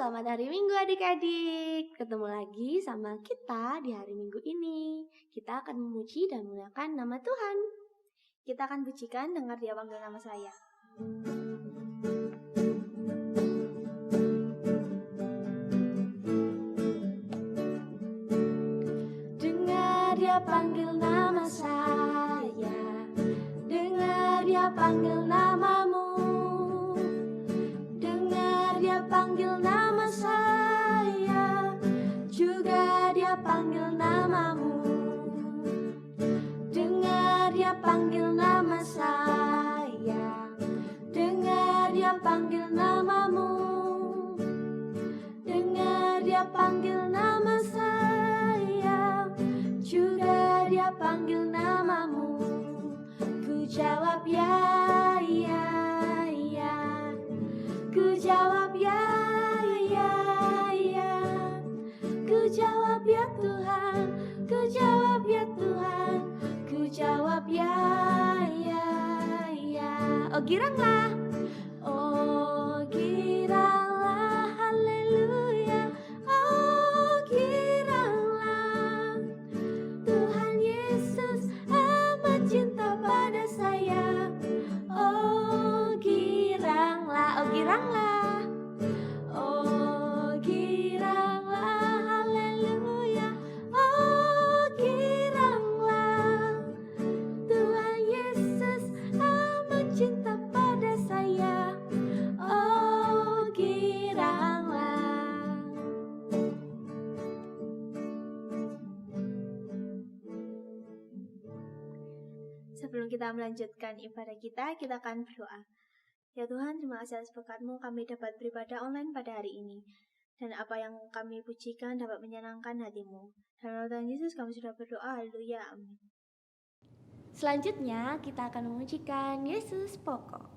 selamat hari Minggu adik-adik. Ketemu lagi sama kita di hari Minggu ini. Kita akan memuji dan memuliakan nama Tuhan. Kita akan pujikan dengar Dia panggil nama saya. Dengar Dia panggil nama saya. Dengar Dia panggil namamu. Panggil nama saya, juga Dia panggil namamu. Dengar Dia panggil nama saya, dengar Dia panggil namamu. Dengar Dia panggil nama saya, juga Dia panggil namamu. Ku jawab ya, ya, ya. Ku jawab ya, ya, ya. Ku jawab ya Tuhan, ku jawab ya Tuhan, ku jawab ya, ya, ya. Oh giranglah, oh giranglah, haleluya. Oh giranglah, Tuhan Yesus amat cinta pada saya. Oh giranglah, oh giranglah, oh giranglah, haleluya. Oh giranglah, Tuhan Yesus amat cinta pada saya. Oh giranglah. Sebelum kita melanjutkan ibadah kita akan berdoa. Ya Tuhan, terima kasih atas berkat-Mu kami dapat beribadah online pada hari ini. Dan apa yang kami pujikan dapat menyenangkan hati-Mu. Dalam nama Tuhan Yesus kami sudah berdoa, haleluya, amin. Selanjutnya kita akan memujikan Yesus Pokok.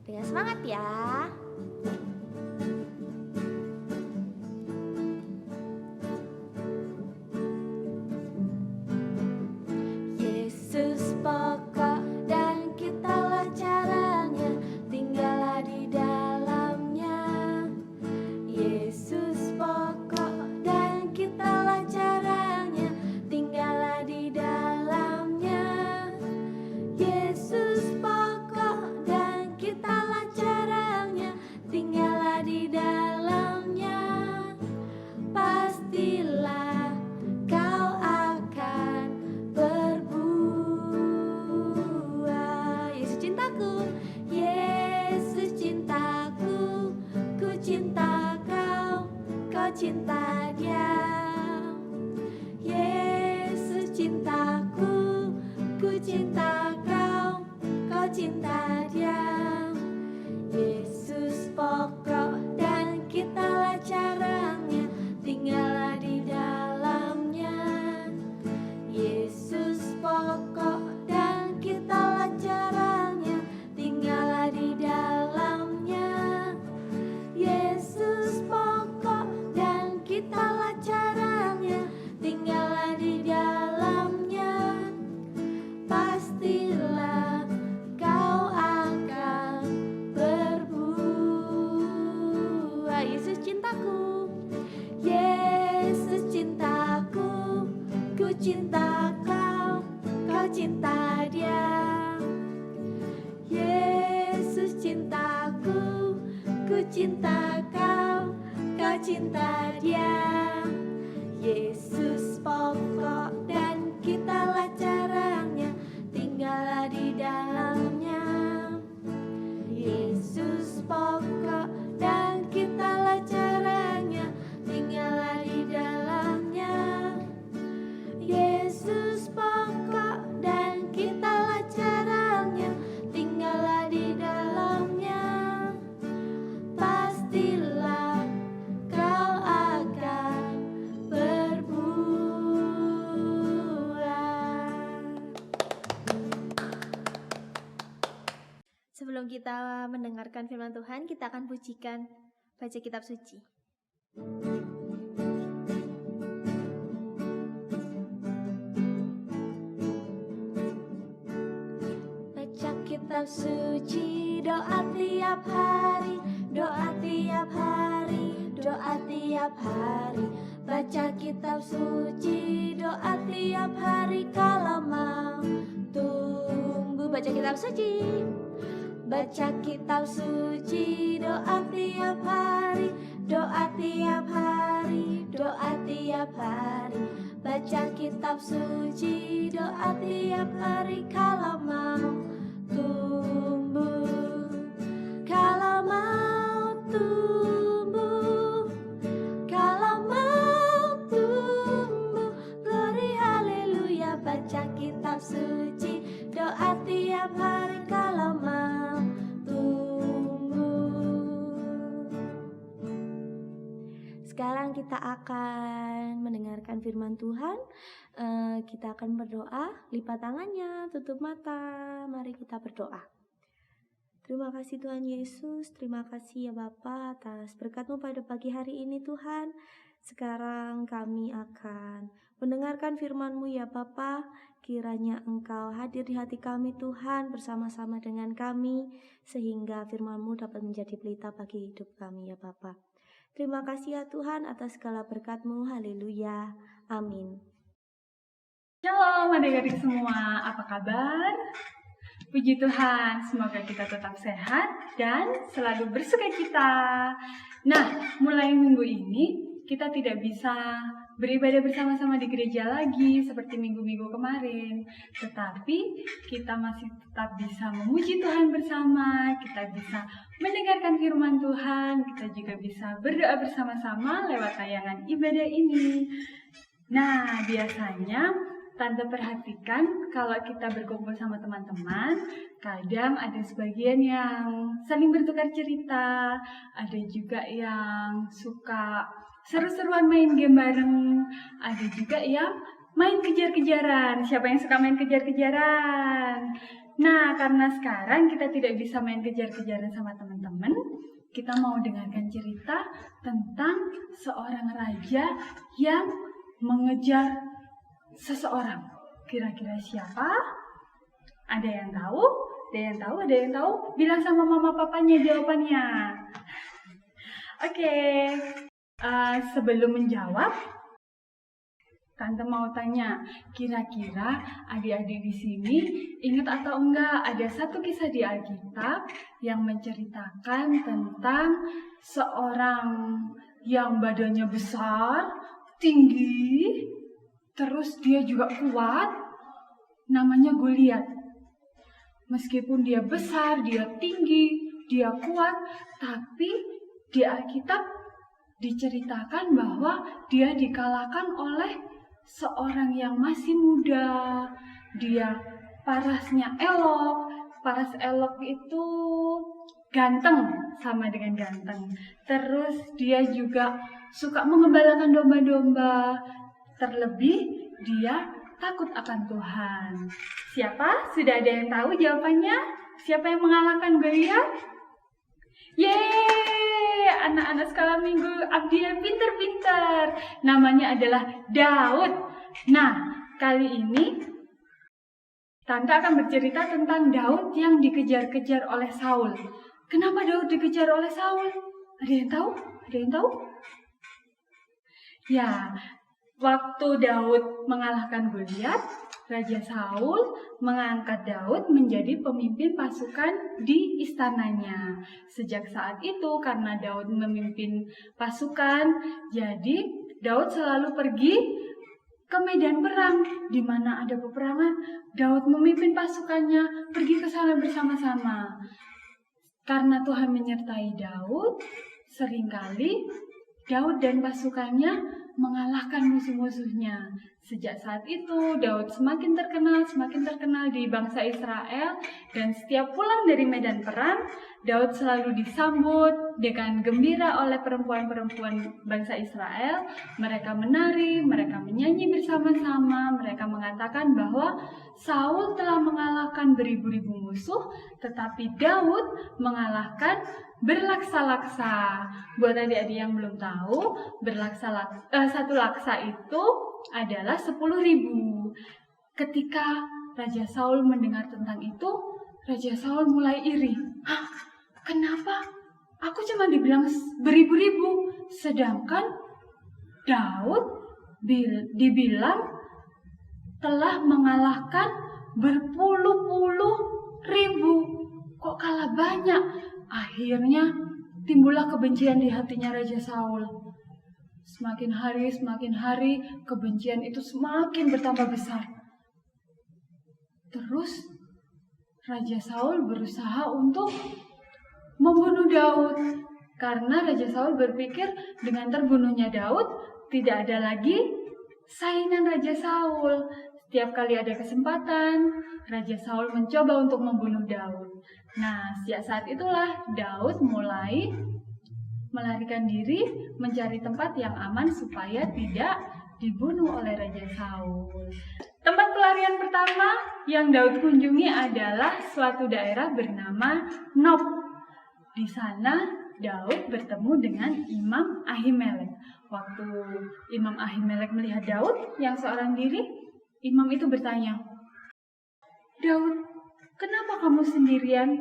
Dengan semangat ya. Yesus pokok dan kitalah caranya, tinggallah di dalamnya. Yesus pokok dan kitalah caranya, tinggallah di dalamnya. Yesus pokok dan kitalah caranya, tinggallah di dalamnya. Pastilah kau akan berbuah. Yesus cintaku, Yesus cintaku, ku cinta kau, kau cinta Dia. Yesus cintaku, ku cinta kau, kau cinta Dia. Yesus pokok dan kitalah caranya, tinggallah di dalamnya. Yesus pokok dan kitalah caranya, tinggallah di dalamnya. Yesus pokok dan kitalah caranya, tinggallah di dalamnya. Pastilah kau akan berbuah. Yesus cintaku, Yesus cintaku, ku cinta kau, kau cinta Dia. Yesus cintaku, ku cinta kau, kau cinta Dia. Yesus pokok dan kitalah caranya, tinggallah di dalamnya. Yesus pokok dan kitalah caranya, tinggallah di dalamnya. Yesus pokok dan kitalah caranya, tinggallah di dalamnya. Pastilah kau akan berbuah. Sebelum kita mendengarkan firman Tuhan, kita akan pujikan baca kitab suci. Baca kitab suci, doa tiap hari, doa tiap hari, doa tiap hari. Baca kitab suci, doa tiap hari. Kalau mau tumbuh, baca kitab suci. Baca kitab suci, doa tiap hari. Doa tiap hari, doa tiap hari. Baca kitab suci, doa tiap hari. Kalau mau tumbuh, kalau mau tumbuh, kalau mau tumbuh. Glory haleluya. Baca kitab suci, doa tiap hari. Kalau mau tumbuh. Sekarang kita akan mendengarkan firman Tuhan. Kita akan berdoa. Lipat tangannya, tutup mata. Mari kita berdoa. Terima kasih Tuhan Yesus. Terima kasih ya Bapa atas berkat-Mu pada pagi hari ini Tuhan. Sekarang kami akan mendengarkan firman-Mu ya Bapa. Kiranya Engkau hadir di hati kami Tuhan, bersama-sama dengan kami, sehingga firman-Mu dapat menjadi pelita bagi hidup kami ya Bapa. Terima kasih ya Tuhan atas segala berkat-Mu. Haleluya. Amin. Shalom adik-adik semua, apa kabar? Puji Tuhan, semoga kita tetap sehat dan selalu bersukacita. Nah, mulai minggu ini kita tidak bisa beribadah bersama-sama di gereja lagi seperti minggu-minggu kemarin. Tetapi kita masih tetap bisa memuji Tuhan bersama, kita bisa mendengarkan firman Tuhan, kita juga bisa berdoa bersama-sama lewat tayangan ibadah ini. Nah, biasanya Tante perhatikan kalau kita berkumpul sama teman-teman, kadang ada sebagian yang saling bertukar cerita, ada juga yang suka seru-seruan main game bareng, ada juga yang main kejar-kejaran. Siapa yang suka main kejar-kejaran? Nah, karena sekarang kita tidak bisa main kejar-kejaran sama teman-teman, kita mau dengarkan cerita tentang seorang raja yang mengejar seseorang. Kira-kira siapa? Ada yang tahu? Ada yang tahu? Ada yang tahu? Bilang sama mama papanya jawabannya. Oke. Sebelum menjawab, Tante mau tanya, kira-kira adik-adik di sini ingat atau enggak ada satu kisah di Alkitab yang menceritakan tentang seorang yang badannya besar, tinggi, terus dia juga kuat, namanya Goliat. Meskipun dia besar, dia tinggi, dia kuat, tapi di Alkitab diceritakan bahwa dia dikalahkan oleh seorang yang masih muda. Dia parasnya elok. Paras elok itu ganteng, sama dengan ganteng. Terus dia juga suka mengembalakan domba-domba. Terlebih dia takut akan Tuhan. Siapa? Sudah ada yang tahu jawabannya? Siapa yang mengalahkan Goliat? Yeay! Anak-anak sekolah minggu Abdi yang pinter-pinter. Namanya adalah Daud. Nah, kali ini Tante akan bercerita tentang Daud yang dikejar-kejar oleh Saul. Kenapa Daud dikejar oleh Saul? Ada yang tahu? Ada yang tahu? Ya, waktu Daud mengalahkan Goliat, Raja Saul mengangkat Daud menjadi pemimpin pasukan di istananya. Sejak saat itu, karena Daud memimpin pasukan, jadi Daud selalu pergi ke medan perang. Di mana ada peperangan, Daud memimpin pasukannya pergi ke sana bersama-sama. Karena Tuhan menyertai Daud, seringkali Daud dan pasukannya mengalahkan musuh-musuhnya. Sejak saat itu, Daud semakin terkenal di bangsa Israel, dan setiap pulang dari medan perang, Daud selalu disambut dengan gembira oleh perempuan-perempuan bangsa Israel. Mereka menari, mereka menyanyi bersama-sama, mereka mengatakan bahwa Saul telah mengalahkan beribu-ribu musuh, tetapi Daud mengalahkan berlaksa-laksa. Buat adik-adik yang belum tahu, satu laksa itu adalah 10.000. Ketika Raja Saul mendengar tentang itu, Raja Saul mulai iri. Hah? Kenapa? Aku cuma dibilang beribu-ribu, sedangkan Daud dibilang telah mengalahkan berpuluh-puluh ribu. Kok kalah banyak? Akhirnya timbullah kebencian di hatinya Raja Saul. Semakin hari kebencian itu semakin bertambah besar. Terus Raja Saul berusaha untuk membunuh Daud. Karena Raja Saul berpikir dengan terbunuhnya Daud tidak ada lagi saingan Raja Saul. Setiap kali ada kesempatan, Raja Saul mencoba untuk membunuh Daud. Nah, sejak saat itulah Daud mulai melarikan diri mencari tempat yang aman supaya tidak dibunuh oleh Raja Saul. Tempat pelarian pertama yang Daud kunjungi adalah suatu daerah bernama Nob. Di sana Daud bertemu dengan Imam Ahimelek. Waktu Imam Ahimelek melihat Daud yang seorang diri, Imam itu bertanya, "Daud, kenapa kamu sendirian?"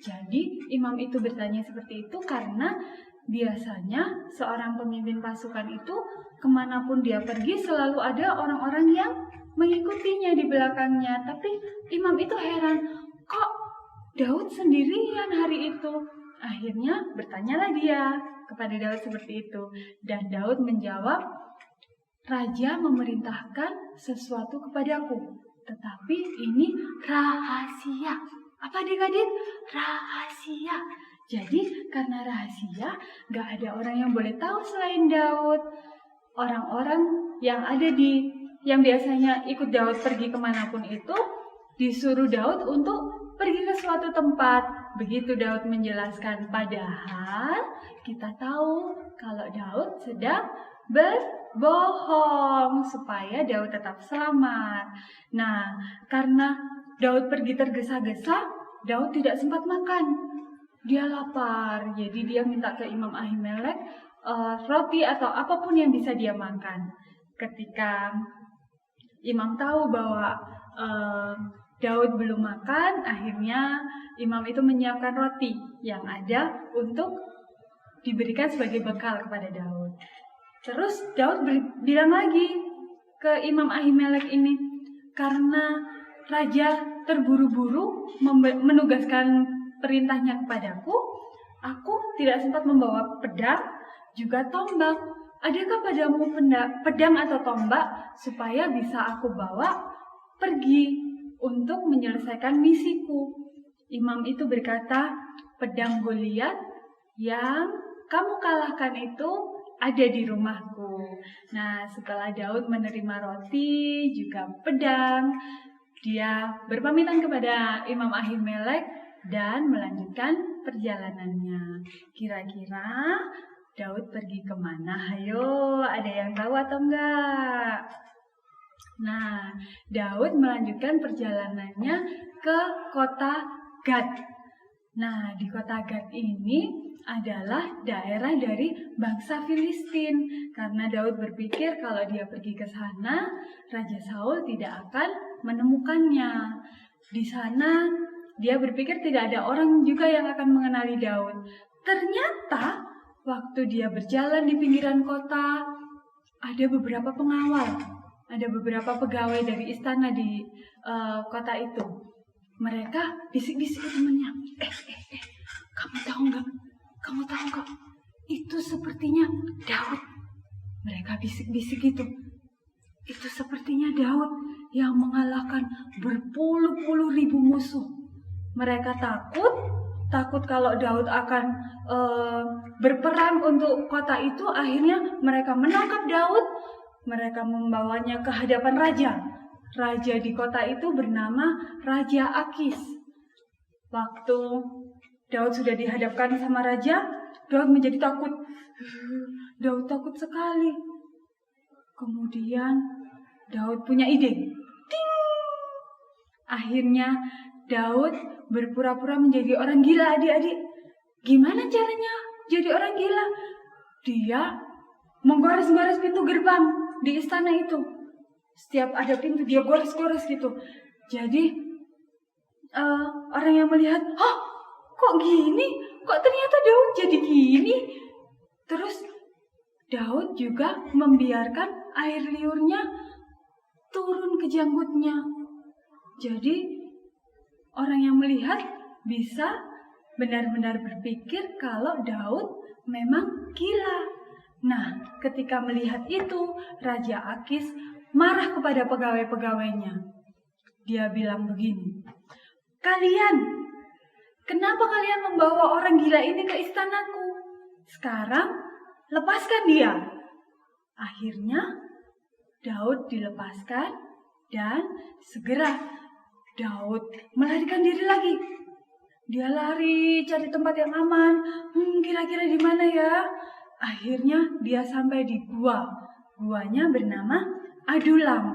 Jadi Imam itu bertanya seperti itu karena biasanya seorang pemimpin pasukan itu kemanapun dia pergi selalu ada orang-orang yang mengikutinya di belakangnya. Tapi Imam itu heran, kok Daud sendirian hari itu? Akhirnya bertanyalah dia kepada Daud seperti itu. Dan Daud menjawab, "Raja memerintahkan sesuatu kepadaku, tetapi ini rahasia." Apa adik-adik? Rahasia. Jadi karena rahasia, gak ada orang yang boleh tahu selain Daud. Orang-orang yang yang biasanya ikut Daud pergi kemanapun itu, disuruh Daud untuk pergi ke suatu tempat. Begitu Daud menjelaskan, padahal kita tahu kalau Daud sedang berbohong supaya Daud tetap selamat. Nah, karena Daud pergi tergesa-gesa, Daud tidak sempat makan. Dia lapar, jadi dia minta ke Imam Ahimelek roti atau apapun yang bisa dia makan. Ketika Imam tahu bahwa Daud belum makan, akhirnya Imam itu menyiapkan roti yang ada untuk diberikan sebagai bekal kepada Daud. Terus Daud bilang lagi ke Imam Ahimelek ini, karena raja terburu-buru menugaskan perintahnya kepadaku, aku tidak sempat membawa pedang juga tombak. Adakah padamu pedang atau tombak supaya bisa aku bawa pergi untuk menyelesaikan misiku? Imam itu berkata, pedang Goliat yang kamu kalahkan itu ada di rumahku. Nah, setelah Daud menerima roti juga pedang, dia berpamitan kepada Imam Ahimelek dan melanjutkan perjalanannya. Kira-kira Daud pergi kemana? Ayo, ada yang tahu atau enggak? Nah, Daud melanjutkan perjalanannya ke kota Gad. Nah, di kota Gad ini adalah daerah dari bangsa Filistin. Karena Daud berpikir kalau dia pergi ke sana, Raja Saul tidak akan menemukannya. Di sana dia berpikir tidak ada orang juga yang akan mengenali Daud. Ternyata waktu dia berjalan di pinggiran kota, ada beberapa pengawal, ada beberapa pegawai dari istana di kota itu. Mereka bisik-bisik ke temannya, kamu tahu nggak? Itu sepertinya Daud. Mereka bisik-bisik itu sepertinya Daud yang mengalahkan berpuluh-puluh ribu musuh. Mereka takut kalau Daud akan berperang untuk kota itu. Akhirnya mereka menangkap Daud. Mereka membawanya ke hadapan raja. Raja di kota itu bernama Raja Akis. Waktu Daud sudah dihadapkan sama raja, Daud menjadi takut. Daud takut sekali. Kemudian Daud punya ide. Ting! Akhirnya Daud berpura-pura menjadi orang gila, adik-adik. Gimana caranya jadi orang gila? Dia menggores-gores pintu gerbang di istana itu. Setiap ada pintu dia gores-gores gitu. Jadi orang yang melihat, kok gini? kok ternyata Daud jadi gini? Terus Daud juga membiarkan air liurnya turun ke janggutnya. Jadi orang yang melihat bisa benar-benar berpikir kalau Daud memang gila. Nah, ketika melihat itu, Raja Akis marah kepada pegawai-pegawainya. Dia bilang begini, kenapa kalian membawa orang gila ini ke istanaku? Sekarang, lepaskan dia. Akhirnya, Daud dilepaskan dan segera Daud melarikan diri lagi. Dia lari cari tempat yang aman. Kira-kira di mana ya? Akhirnya dia sampai di gua. Guanya bernama Adulam.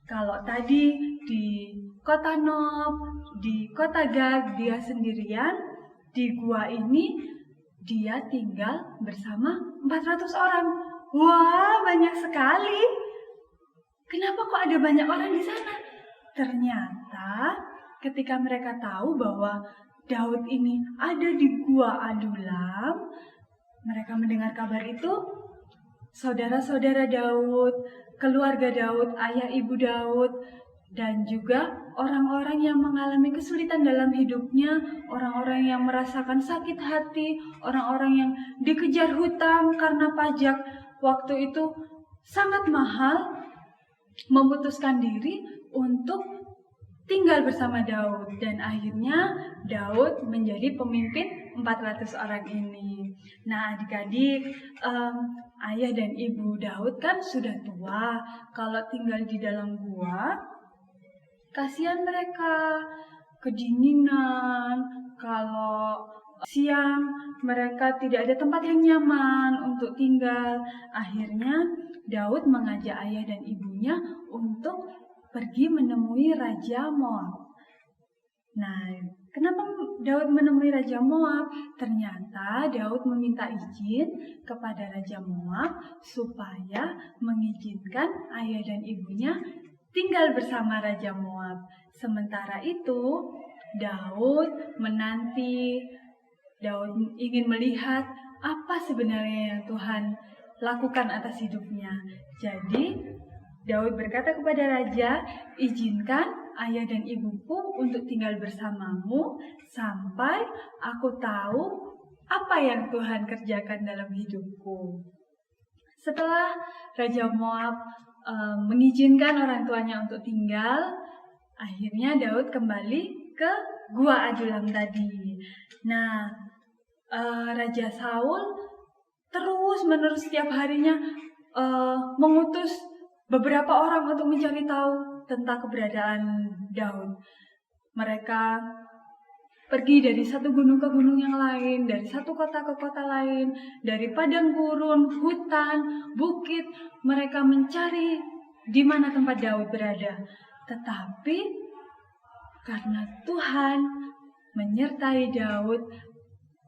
Kalau tadi di kota Nob, di kota Gad dia sendirian, di gua ini dia tinggal bersama 400 orang. Wah, banyak sekali. Kenapa kok ada banyak orang di sana? Ternyata ketika mereka tahu bahwa Daud ini ada di gua Adulam, mereka mendengar kabar itu, saudara-saudara Daud, keluarga Daud, ayah ibu Daud, dan juga orang-orang yang mengalami kesulitan dalam hidupnya, orang-orang yang merasakan sakit hati, orang-orang yang dikejar hutang karena pajak waktu itu sangat mahal, memutuskan diri untuk tinggal bersama Daud. Dan akhirnya Daud menjadi pemimpin 400 orang ini. Nah, adik-adik, ayah dan ibu Daud kan sudah tua. Kalau tinggal di dalam gua, kasihan mereka, kedinginan. Kalau siang mereka tidak ada tempat yang nyaman untuk tinggal. Akhirnya Daud mengajak ayah dan ibunya untuk pergi menemui Raja Moab. Nah, kenapa Daud menemui Raja Moab? Ternyata Daud meminta izin kepada Raja Moab supaya mengizinkan ayah dan ibunya tinggal bersama Raja Moab. Sementara itu, Daud menanti, Daud ingin melihat apa sebenarnya yang Tuhan lakukan atas hidupnya. Jadi, Daud berkata kepada raja, izinkan ayah dan ibuku untuk tinggal bersamamu sampai aku tahu apa yang Tuhan kerjakan dalam hidupku. Setelah Raja Moab mengizinkan orang tuanya untuk tinggal, akhirnya Daud kembali ke gua Adulam tadi. Nah, Raja Saul terus-menerus setiap harinya mengutus beberapa orang untuk mencari tahu tentang keberadaan Daud. Mereka pergi dari satu gunung ke gunung yang lain, dari satu kota ke kota lain, dari padang gurun, hutan, bukit. Mereka mencari di mana tempat Daud berada. Tetapi karena Tuhan menyertai Daud,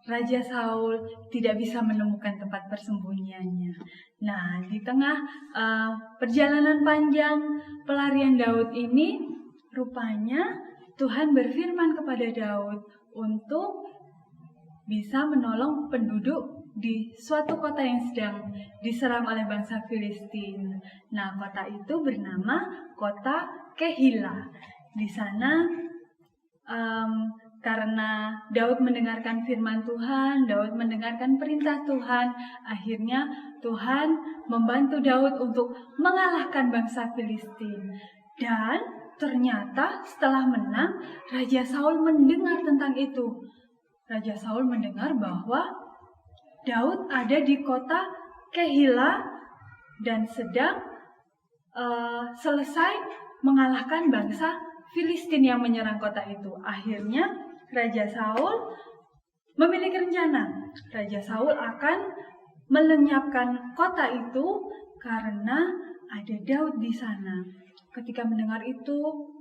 Raja Saul tidak bisa menemukan tempat persembunyiannya. Nah, di tengah perjalanan panjang pelarian Daud ini, rupanya Tuhan berfirman kepada Daud untuk bisa menolong penduduk di suatu kota yang sedang diserang oleh bangsa Filistin. Nah, kota itu bernama kota Kehila. Di sana karena Daud mendengarkan firman Tuhan, Daud mendengarkan perintah Tuhan, akhirnya Tuhan membantu Daud untuk mengalahkan bangsa Filistin. Dan ternyata setelah menang, Raja Saul mendengar tentang itu. Raja Saul mendengar bahwa Daud ada di kota Kehila dan sedang selesai mengalahkan bangsa Filistin yang menyerang kota itu. Akhirnya Raja Saul memiliki rencana. Raja Saul akan melenyapkan kota itu karena ada Daud di sana. Ketika mendengar itu,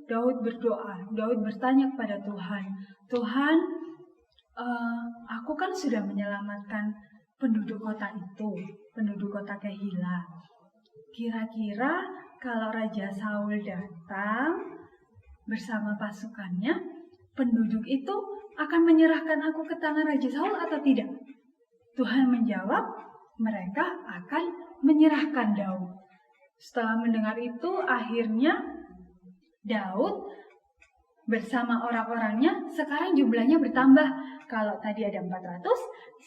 Daud berdoa. Daud bertanya kepada Tuhan, Tuhan, aku kan sudah menyelamatkan penduduk kota itu, penduduk kota Kehila. Kira-kira kalau Raja Saul datang bersama pasukannya, penduduk itu akan menyerahkan aku ke tangan Raja Saul atau tidak? Tuhan menjawab, mereka akan menyerahkan Daud. Setelah mendengar itu, akhirnya Daud bersama orang-orangnya sekarang jumlahnya bertambah. Kalau tadi ada 400,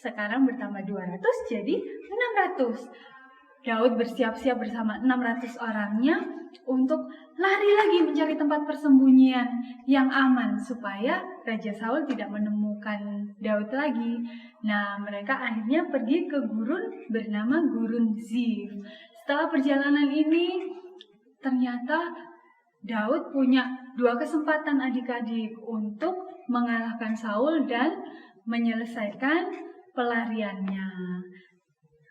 sekarang bertambah 200 jadi 600. Daud bersiap-siap bersama 600 orangnya untuk lari lagi mencari tempat persembunyian yang aman supaya Raja Saul tidak menemukan Daud lagi. Nah, mereka akhirnya pergi ke gurun bernama Gurun Zif. Setelah perjalanan ini, ternyata Daud punya 2 kesempatan adik-adik untuk mengalahkan Saul dan menyelesaikan pelariannya.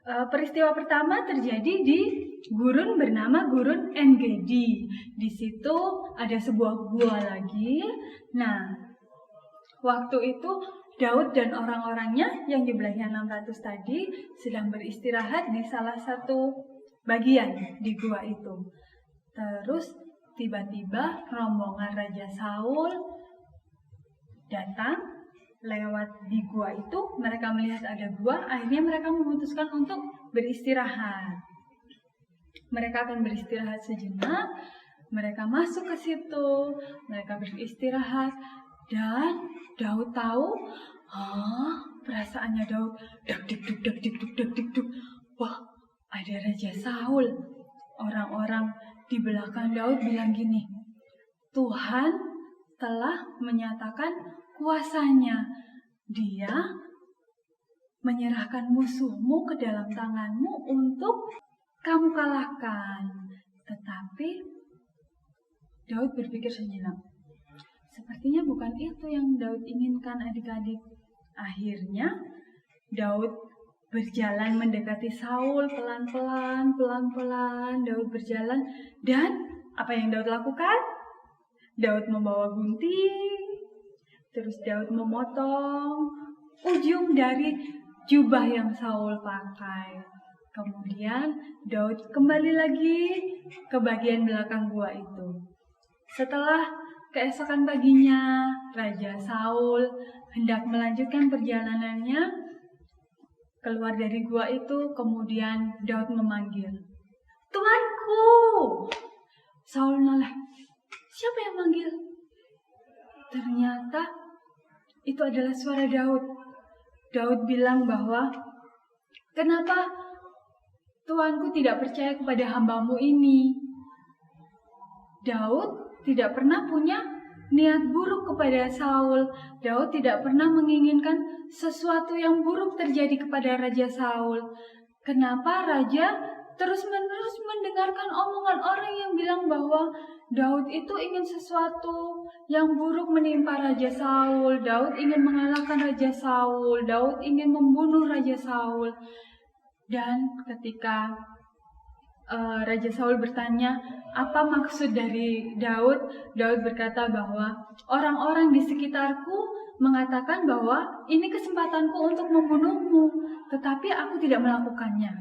Peristiwa pertama terjadi di gurun bernama Gurun En-Gedi. Di situ ada sebuah gua lagi. Nah, waktu itu Daud dan orang-orangnya yang jumlahnya 600 tadi sedang beristirahat di salah satu bagian di gua itu. Terus tiba-tiba rombongan Raja Saul datang lewat di gua itu. Mereka melihat ada gua, akhirnya mereka memutuskan untuk beristirahat. Mereka akan beristirahat sejenak. Mereka masuk ke situ, mereka beristirahat, dan Daud tahu, perasaannya Daud, dak-dik-duk. Wah, ada Raja Saul. Orang-orang di belakang Daud bilang gini, Tuhan telah menyatakan kuasanya. Dia menyerahkan musuhmu ke dalam tanganmu untuk kamu kalahkan. Tetapi Daud berpikir sejenak, sepertinya bukan itu yang Daud inginkan adik-adik. Akhirnya Daud berjalan mendekati Saul pelan-pelan. Daud berjalan, dan apa yang Daud lakukan? Daud membawa gunting, terus Daud memotong ujung dari jubah yang Saul pakai. Kemudian Daud kembali lagi ke bagian belakang gua itu. Setelah keesokan paginya, Raja Saul hendak melanjutkan perjalanannya keluar dari gua itu. Kemudian Daud memanggil, "Tuanku!" Saul noleh, "Siapa yang manggil?" Ternyata itu adalah suara Daud. Daud bilang bahwa, "Kenapa Tuanku tidak percaya kepada hambamu ini?" Daud tidak pernah punya niat buruk kepada Saul. Daud tidak pernah menginginkan sesuatu yang buruk terjadi kepada Raja Saul. Kenapa Raja terus-menerus mendengarkan omongan orang yang bilang bahwa Daud itu ingin sesuatu yang buruk menimpa Raja Saul. Daud ingin mengalahkan Raja Saul. Daud ingin membunuh Raja Saul. Dan ketika Raja Saul bertanya, apa maksud dari Daud? Daud berkata bahwa orang-orang di sekitarku mengatakan bahwa ini kesempatanku untuk membunuhmu, tetapi aku tidak melakukannya.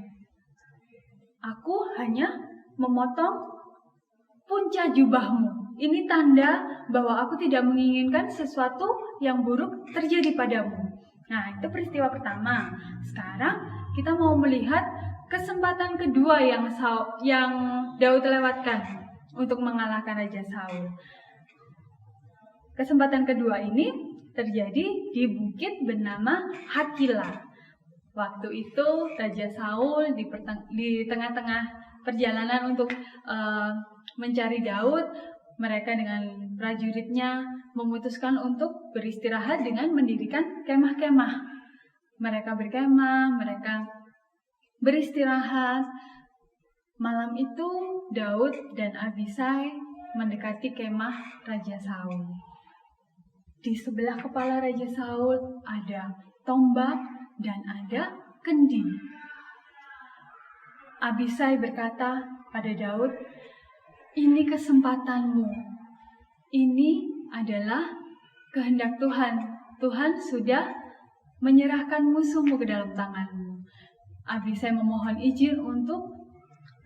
Aku hanya memotong punca jubahmu. Ini tanda bahwa aku tidak menginginkan sesuatu yang buruk terjadi padamu. Nah, itu peristiwa pertama. Sekarang kita mau melihat kesempatan kedua yang Daud lewatkan untuk mengalahkan Raja Saul. Kesempatan kedua ini terjadi di bukit bernama Hakila. Waktu itu Raja Saul di tengah-tengah perjalanan untuk mencari Daud, mereka dengan prajuritnya memutuskan untuk beristirahat dengan mendirikan kemah-kemah. Mereka berkemah, mereka beristirahat. Malam itu Daud dan Abisai mendekati kemah Raja Saul. Di sebelah kepala Raja Saul ada tombak dan ada kendi. Abisai berkata pada Daud, "Ini kesempatanmu. Ini adalah kehendak Tuhan. Tuhan sudah menyerahkan musuhmu ke dalam tanganmu." Abisai memohon izin untuk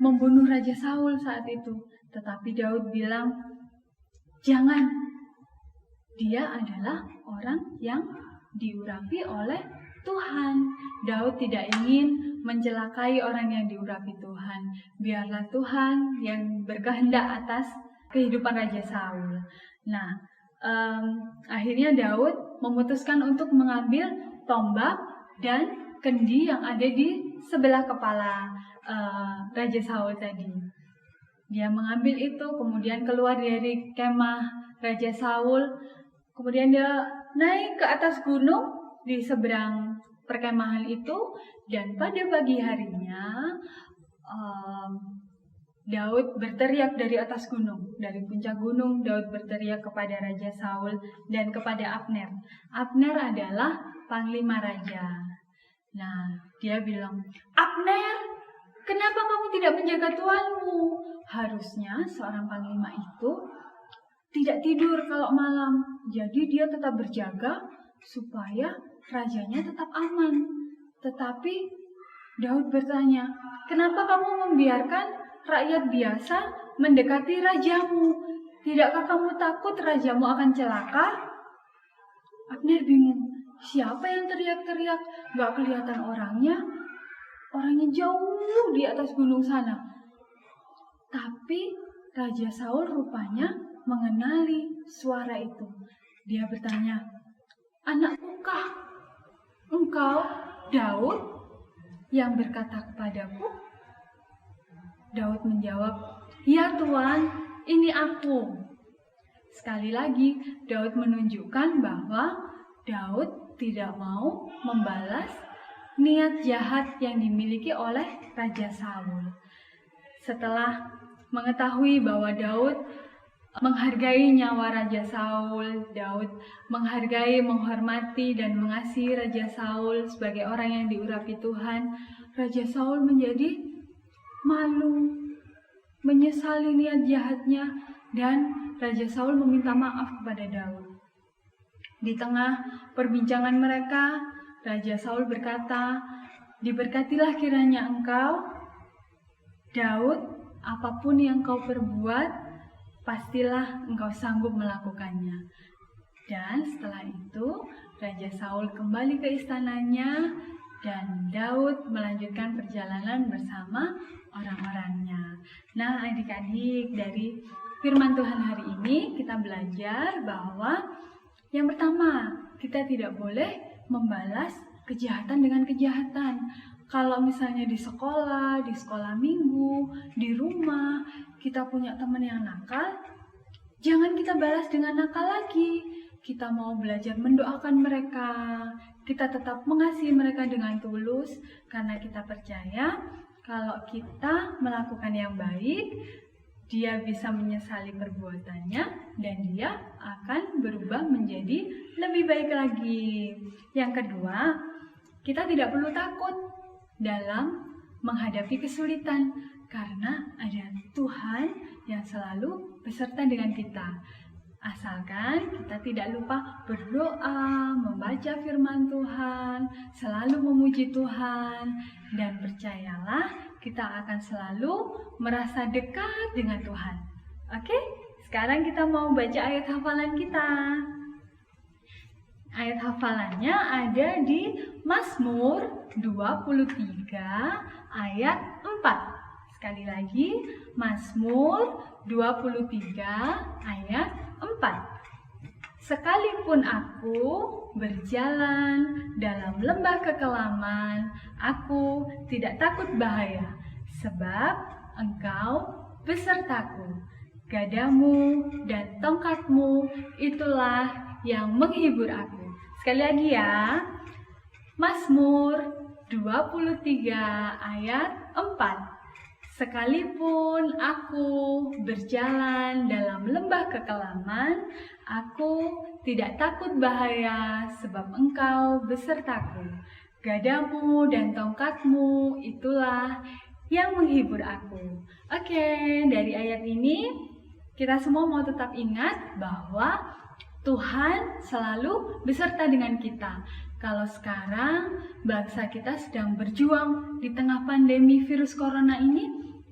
membunuh Raja Saul saat itu. Tetapi Daud bilang, "Jangan. Dia adalah orang yang diurapi oleh Tuhan. Daud tidak ingin mencelakai orang yang diurapi Tuhan. Biarlah Tuhan yang berkehendak atas kehidupan Raja Saul. Nah, akhirnya Daud memutuskan untuk mengambil tombak dan kendi yang ada di sebelah kepala Raja Saul tadi. Dia mengambil itu, kemudian keluar dari kemah Raja Saul, kemudian dia naik ke atas gunung di seberang perkemahan itu, dan pada pagi harinya Daud berteriak dari atas gunung, dari puncak gunung. Daud berteriak kepada Raja Saul dan kepada Abner. Abner adalah panglima raja. Nah, dia bilang, "Abner, kenapa kamu tidak menjaga tuanmu?" Harusnya seorang panglima itu tidak tidur kalau malam. Jadi dia tetap berjaga supaya rajanya tetap aman. Tetapi Daud bertanya, "Kenapa kamu membiarkan rakyat biasa mendekati rajamu? Tidakkah kamu takut rajamu akan celaka?" Abner bingung. Siapa yang teriak-teriak? Gak kelihatan orangnya. Orangnya jauh di atas gunung sana. Tapi Raja Saul rupanya mengenali suara itu. Dia bertanya, "Anakku-kah engkau, Daud, yang berkata kepadaku?" Daud menjawab, "Ya Tuan, ini aku." Sekali lagi, Daud menunjukkan bahwa Daud tidak mau membalas niat jahat yang dimiliki oleh Raja Saul. Setelah mengetahui bahwa Daud menghargai nyawa Raja Saul, Daud menghargai, menghormati, dan mengasihi Raja Saul sebagai orang yang diurapi Tuhan, Raja Saul menjadi malu, menyesali niat jahatnya, dan Raja Saul meminta maaf kepada Daud. Di tengah perbincangan mereka, Raja Saul berkata, "Diberkatilah kiranya engkau, Daud, apapun yang kau perbuat, pastilah engkau sanggup melakukannya." Dan setelah itu, Raja Saul kembali ke istananya, dan Daud melanjutkan perjalanan bersama orang-orangnya. Nah, adik-adik, dari firman Tuhan hari ini kita belajar bahwa yang pertama, kita tidak boleh membalas kejahatan dengan kejahatan. Kalau misalnya di sekolah minggu, di rumah, kita punya teman yang nakal, jangan kita balas dengan nakal lagi. Kita mau belajar mendoakan mereka, kita tetap mengasihi mereka dengan tulus, karena kita percaya kalau kita melakukan yang baik, dia bisa menyesali perbuatannya dan dia akan berubah menjadi lebih baik lagi. Yang kedua, kita tidak perlu takut dalam menghadapi kesulitan karena ada Tuhan yang selalu beserta dengan kita. Asalkan kita tidak lupa berdoa, membaca firman Tuhan, selalu memuji Tuhan, dan percayalah kita akan selalu merasa dekat dengan Tuhan. Oke, sekarang kita mau baca ayat hafalan kita. Ayat hafalannya ada di Mazmur 23 ayat 4. Sekali lagi, Mazmur 23 ayat 4. "Sekalipun aku berjalan dalam lembah kekelaman, aku tidak takut bahaya, sebab engkau besertaku. Gadamu dan tongkatmu itulah yang menghibur aku." Sekali lagi ya, Mazmur 23 ayat 4. "Sekalipun aku berjalan dalam lembah kekelaman, aku tidak takut bahaya, sebab engkau besertaku. Gadamu dan tongkatmu itulah yang menghibur aku." Oke, dari ayat ini kita semua mau tetap ingat bahwa Tuhan selalu beserta dengan kita. Kalau sekarang bangsa kita sedang berjuang di tengah pandemi virus corona ini,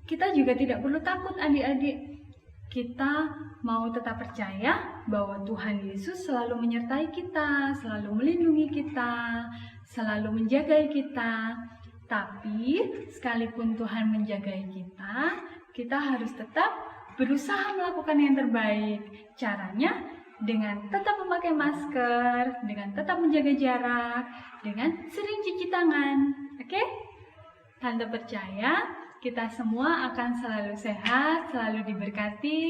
kita juga tidak perlu takut adik-adik. kita mau tetap percaya bahwa Tuhan Yesus selalu menyertai kita, selalu melindungi kita, selalu menjaga kita. Tapi sekalipun Tuhan menjaga kita, kita harus tetap berusaha melakukan yang terbaik. Caranya dengan tetap memakai masker, dengan tetap menjaga jarak, dengan sering cuci tangan. Oke? Tante percaya kita semua akan selalu sehat, selalu diberkati,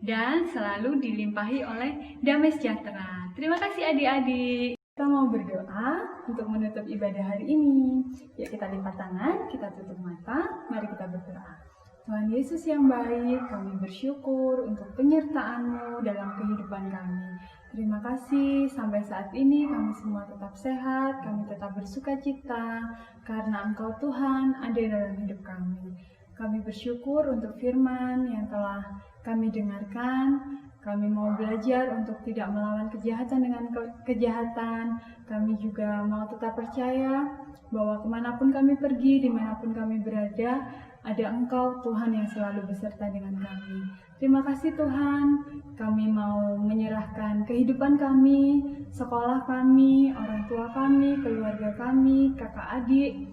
dan selalu dilimpahi oleh damai sejahtera. Terima kasih adik-adik. Kita mau berdoa untuk menutup ibadah hari ini. Yuk kita lipat tangan, kita tutup mata, mari kita berdoa. Tuhan Yesus yang baik, kami bersyukur untuk penyertaan-Mu dalam kehidupan kami. Terima kasih, sampai saat ini kami semua tetap sehat, kami tetap bersukacita, karena Engkau Tuhan ada dalam hidup kami. Kami bersyukur untuk firman yang telah kami dengarkan. Kami mau belajar untuk tidak melawan kejahatan dengan kejahatan. Kami juga mau tetap percaya bahwa kemanapun kami pergi, dimanapun kami berada, ada Engkau Tuhan yang selalu beserta dengan kami. Terima kasih Tuhan, kami mau menyerahkan kehidupan kami, sekolah kami, orang tua kami, keluarga kami, kakak adik,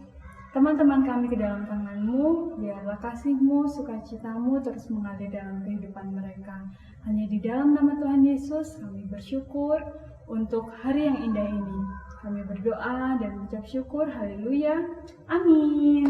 teman-teman kami ke dalam tangan-Mu. Biarlah kasih-Mu, sukacita-Mu terus mengalir dalam kehidupan mereka. Hanya di dalam nama Tuhan Yesus kami bersyukur untuk hari yang indah ini. Kami berdoa dan mengucap syukur. Haleluya. Amin.